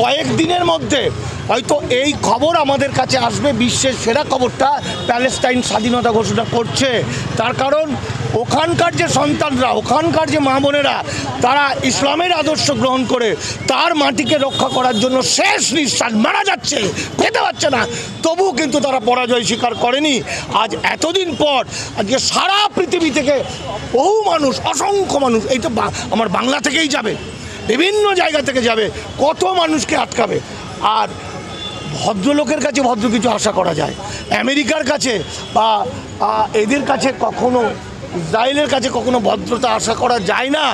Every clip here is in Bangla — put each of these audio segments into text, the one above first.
কয়েকদিনের মধ্যে হয়তো এই খবর আমাদের কাছে আসবে, বিশ্বের সেরা খবরটা প্যালেস্টাইন স্বাধীনতা ঘোষণা করছে। তার কারণ ওখানকার যে সন্তানরা, ওখানকার যে মা বোনেরা, তারা ইসলামের আদর্শ গ্রহণ করে তার মাটিকে রক্ষা করার জন্য শেষ নিঃশ্বাস মারা যাচ্ছে, পেতে পারছে না, তবুও কিন্তু তারা পরাজয় স্বীকার করেনি। আজ এতদিন পর আজকে সারা পৃথিবী থেকে বহু মানুষ, অসংখ্য মানুষ, এই তো আমার বাংলা থেকেই যাবে, বিভিন্ন জায়গা থেকে যাবে, কত মানুষকে আটকাবে। আর ভদ্রলোকের কাছে ভদ্র কিছু আশা করা যায়, আমেরিকার কাছে বা এদের কাছে কখনো, ইসরায়েলের কাছে কখনো ভদ্রতা আশা করা যায় না।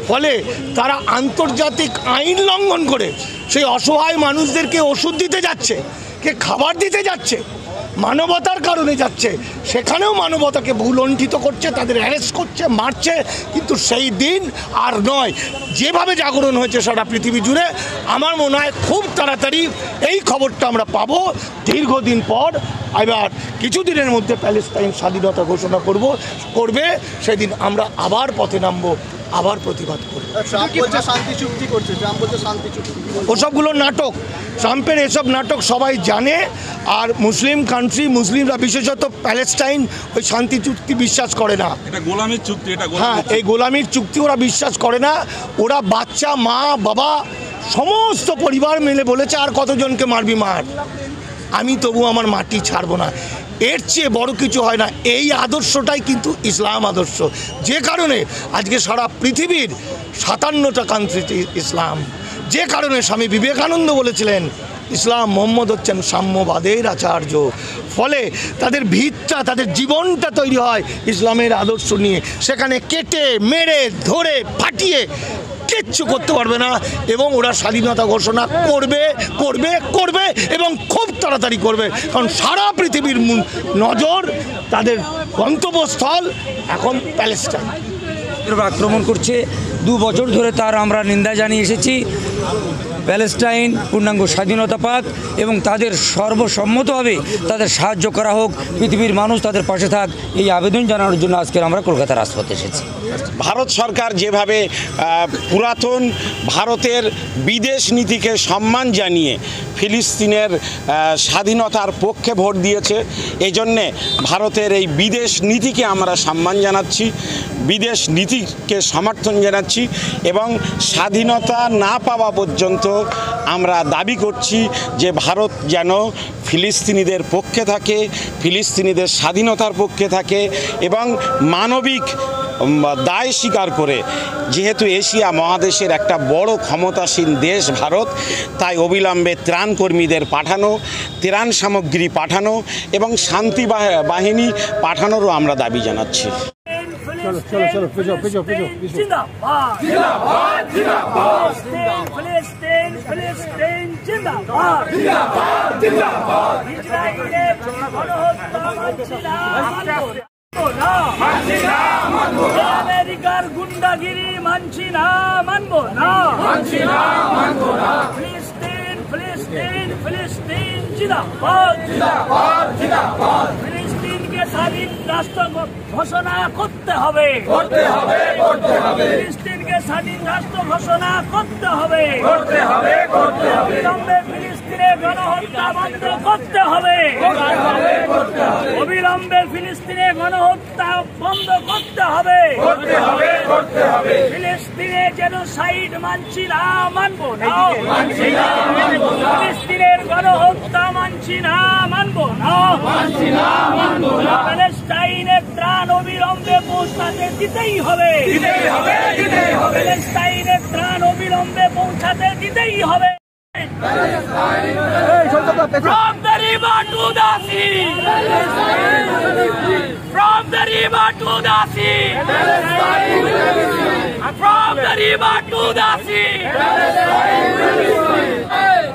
ফলে তারা আন্তর্জাতিক আইন লঙ্ঘন করে সেই অসহায় মানুষদেরকে ওষুধ দিতে যাচ্ছে, কে খাবার দিতে যাচ্ছে, মানবতার কারণে যাচ্ছে, সেখানেও মানবতাকে ভুলণ্ঠিত করছে, তাদের অ্যারেস্ট করছে, মারছে। কিন্তু সেই দিন আর নয়। যেভাবে জাগরণ হয়েছে সারা পৃথিবী জুড়ে, আমার মনে হয় খুব তাড়াতাড়ি এই খবরটা আমরা পাবো। দীর্ঘদিন পর এবার কিছুদিনের মধ্যে প্যালেস্টাইন স্বাধীনতা ঘোষণা করবে, সেদিন আমরা আবার পথে নামবো, আবার প্রতিবাদ করব। শান্তি চুক্তি করছে, শান্তি চুক্তি, ওসবগুলো নাটক। ট্রাম্পের এসব নাটক সবাই জানে। আর মুসলিম কান্ট্রি, মুসলিমরা বিশেষত প্যালেস্টাইন ওই শান্তি চুক্তি বিশ্বাস করে না, এটা গোলামির চুক্তি। হ্যাঁ, এই গোলামির চুক্তি ওরা বিশ্বাস করে না। ওরা বাচ্চা, মা, বাবা, সমস্ত পরিবার মিলে বলেছে আর কতজনকে মারবি মার, আমি তবু আমার মাটি ছাড়বো না। এর চেয়ে বড় কিছু হয় না। এই আদর্শটাই কিন্তু ইসলাম আদর্শ, যে কারণে আজকে সারা পৃথিবীর 57টা কান্ট্রিতে ইসলাম, যে কারণে স্বামী বিবেকানন্দ বলেছিলেন ইসলাম, মোহাম্মদ হচ্ছেন সাম্যবাদের আচার্য। ফলে তাদের ভিতটা, তাদের জীবনটা তৈরি হয় ইসলামের আদর্শ নিয়ে। সেখানে কেটে, মেরে, ধরে, ফাটিয়ে কিচ্ছু করতে পারবে না। এবং ওরা স্বাধীনতা ঘোষণা করবে করবে করবে এবং খুব তাড়াতাড়ি করবে, কারণ সারা পৃথিবীর নজর তাদের গন্তব্যস্থল এখন প্যালেস্টাইন। আক্রমণ করছে 2 বছর ধরে, তার আমরা নিন্দা জানিয়ে এসেছি। প্যালেস্টাইন পূর্ণাঙ্গ স্বাধীনতা পাক এবং তাদের সর্বসম্মতভাবে তাদের সাহায্য করা হোক, পৃথিবীর মানুষ তাদের পাশে থাক, এই আবেদন জানানোর জন্য আজকের আমরা কলকাতা রাজপথে এসেছি। ভারত সরকার যেভাবে পুরাতন ভারতের বিদেশ নীতিকে সম্মান জানিয়ে ফিলিস্তিনের স্বাধীনতার পক্ষে ভোট দিয়েছে, এজন্যে ভারতের এই বিদেশ নীতিকে আমরা সম্মান জানাচ্ছি, বিদেশ নীতিকে সমর্থন জানাচ্ছি এবং স্বাধীনতা না পাওয়া পর্যন্ত আমরা দাবি করছি যে ভারত যেন ফিলিস্তিনিদের পক্ষে থাকে, ফিলিস্তিনিদের স্বাধীনতার পক্ষে থাকে এবং মানবিক দায় স্বীকার করে। যেহেতু এশিয়া মহাদেশের একটা বড় ক্ষমতাসীন দেশ ভারত, তাই অবিলম্বে ত্রাণকর্মীদের পাঠানো, ত্রাণ সামগ্রী পাঠানো এবং শান্তি বাহিনী পাঠানোরও আমরা দাবি জানাচ্ছি। चलो चलो चलो पिछो पिछो पिछो जिंदाबाद जिंदाबाद जिंदाबाद फिलिस्तीन फिलिस्तीन जिंदाबाद जिंदाबाद जिंदाबाद इजराइले गणहত্যা মানছি না মানবো না আমেরিকার গুন্ডাগিরি মানছি না মানবো না মানছি না মানবো না ফিলিস্তিন ফিলিস্তিন ফিলিস্তিন জিন্দাবাদ জিন্দাবাদ জিন্দাবাদ ফিলিস্তিনকে স্বাধীন রাষ্ট্র ঘোষণা করতে হবে করতে হবে করতে হবে ফিলিস্তিনকে স্বাধীন রাষ্ট্র ঘোষণা করতে হবে করতে হবে করতে হবে অবিলম্বে ফিলিস্তিনের গণহত্যা বন্ধ করতে হবে করতে হবে করতে হবে অবিলম্বে ফিলিস্তিনের গণহত্যা বন্ধ করতে হবে করতে হবে করতে হবে ফিলিস্তিনে জেনোসাইড মানছি না মানবো না মানছি না মানবো না ফিলিস্তিনের গণহত্যা মানছি না মানবো না মানছি না মানবো না প্যালেস্টাইনের ত্রাণ অবিলম্বে পৌঁছাতে দিতেই হবে দিতেই হবে দিতেই হবে প্যালেস্টাইনের ত্রাণ অবিলম্বে পৌঁছাতে দিতেই হবে From the river to the sea, from the river to the sea, from the river to the sea,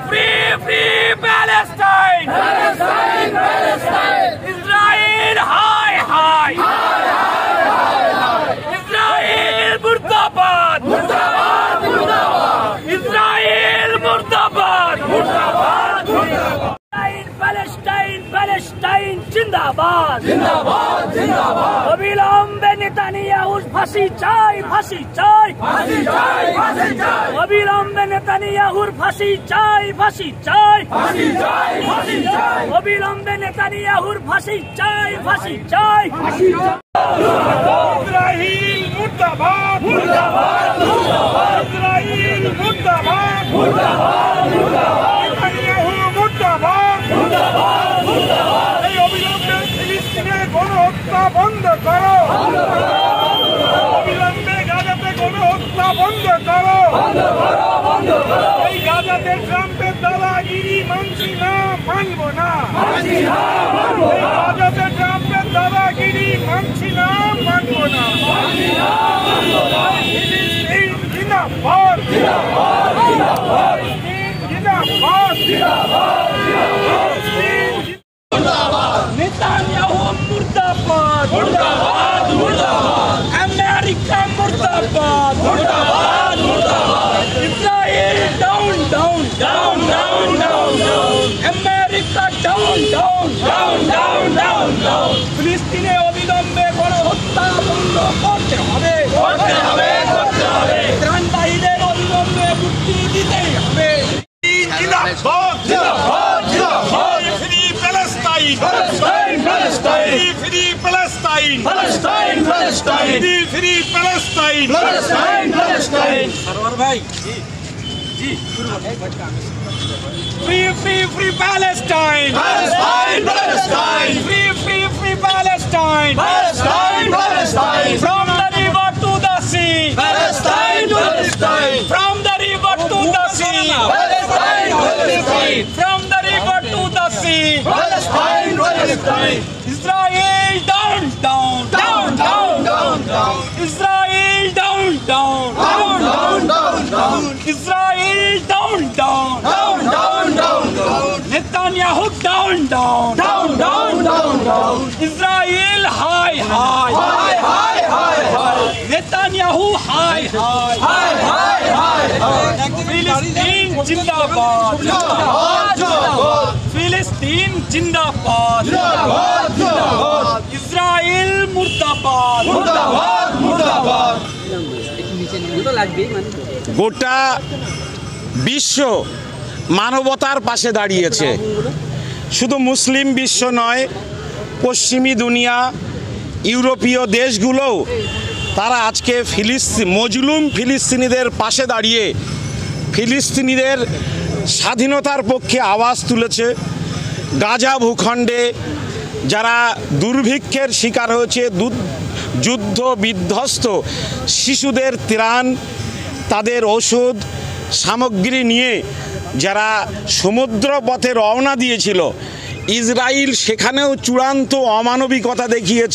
free, free Palestine, Palestine, Palestine, Israel, high, high, Israel, Murdabad, Murdabad, Murdabad, Israel, Murdabad, Murdabad, Murdabad. Palestine, Palestine, Zindabad, Zindabad, Zindabad. অবিলম্বে নেতানিয়াহুর ফাঁসি চাই, ফাঁসি চাই, ফাঁসি চাই, ফাঁসি চাই। অবিলম্বে নেতানিয়াহুর ফাঁসি চাই, ফাঁসি চাই, ফাঁসি চাই, ফাঁসি চাই। অবিলম্বে নেতানিয়াহুর ফাঁসি চাই, ফাঁসি চাই, ফাঁসি চাই। ইসরাইল মুর্দাবাদ, মুর্দাবাদ, মুর্দাবাদ। ইসরাইল মুর্দাবাদ, মুর্দাবাদ, মুর্দাবাদ। নেতানিয়াহু মুর্দাবাদ, মুর্দাবাদ, মুর্দাবাদ। এই অবিলম্বে ফিলিস্তিনের গণহত্যা বন্ধ করো, বন্ধ করো। অবিলম্বে গাজাতে গণহত্যা বন্ধ করো, বন্ধ করো, বন্ধ করো। এই গাজাতে ট্রাম্পের দাদাগিরি মানছি না, মানব না, মানছি না, মানব না। গাজাতে ট্রাম্পের দাদাগিরি মানছি না, মানব না, মানছি না, মানব না। ফিলিস্তিন জিন্দাবাদ, জিন্দাবাদ, জিন্দাবাদ। ফিলিস্তিন জিন্দাবাদ, জিন্দাবাদ, জিন্দাবাদ। নেতানিয়াহু মুর্দাবাদ, মুর্দাবাদ, মুর্দাবাদ। আমেরিকা মুর্দাবাদ, মুর্দাবাদ, মুর্দাবাদ। Israel down, down, down, down, down, down. America down, down, down, down, down, down. ফিলিস্তিনে অবিলম্বে গণহত্যা বন্ধ করতে হবে, করতে হবে, করতে হবে। ত্রাণবাহীদের অবিলম্বে মুক্তি দিতেই হবে। জিন্দাবাদ, জিন্দাবাদ, জিন্দাবাদ। Free Palestine, Palestine, Palestine. Free Palestine, Palestine, Palestine. Free Palestine, Palestine, Palestine. Sarwar ভাই জি জি free free free Palestine, Palestine, Palestine. Free free free Palestine, Palestine, Palestine. From the river to the sea, Palestine, Palestine. From the river to the sea, Palestine, Palestine. From the river to the sea, Palestine, Palestine. Israel down, down, down, down, down, down. Israel down, down, down, down, down, down. Israel down, down, down, down, down, down. Netanyahu down, down, down, down, down, down. Israel high, high, high, high, high, high. Netanyahu high, high, high, high, high, high. Philistine जिंदाबाद, जिंदाबाद, जिंदाबाद। फिलिस्तीन जिंदाबाद, जिंदाबाद, जिंदाबाद। इस्राइल मुर्दाबाद, मुर्दाबाद, मुर्दाबाद। গোটা বিশ্ব মানবতার পাশে দাঁড়িয়েছে। শুধু মুসলিম বিশ্ব নয়, পশ্চিমী দুনিয়া, ইউরোপীয় দেশগুলোও তারা আজকে মজলুম ফিলিস্তিনিদের পাশে দাঁড়িয়ে ফিলিস্তিনিদের স্বাধীনতার পক্ষে আওয়াজ তুলেছে। গাজা ভূখণ্ডে যারা দুর্ভিক্ষের শিকার হয়েছে, যুদ্ধ বিধ্বস্ত শিশুদের ত্রাণ, তাদের ওষুধ সামগ্রী নিয়ে যারা সমুদ্র পথে রওনা দিয়েছিল, ইসরায়েল সেখানেও চূড়ান্ত অমানবিকতা দেখিয়েছে।